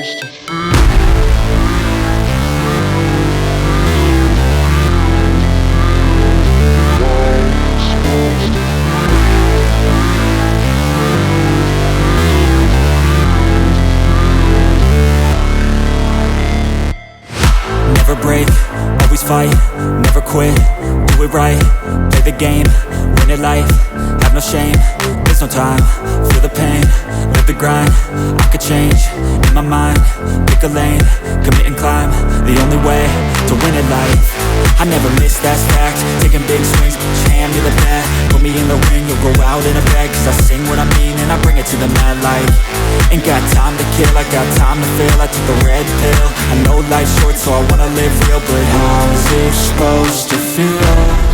supposed to feel. Never break, always fight, never quit, do it right, play the game, win it life, have no shame, there's no time, feel the pain, live the grind, I could change, in my mind, pick a lane, commit and climb, the only way to win at life. I never miss, that's fact, taking big swings, put your hand to the bat, put me in the ring, you'll go out in a bag, cause I sing what I mean and I bring it to the mad light. Ain't got time to kill, I got time to feel, I took the red pill, I know life's short so I wanna live real, but how's it supposed to feel?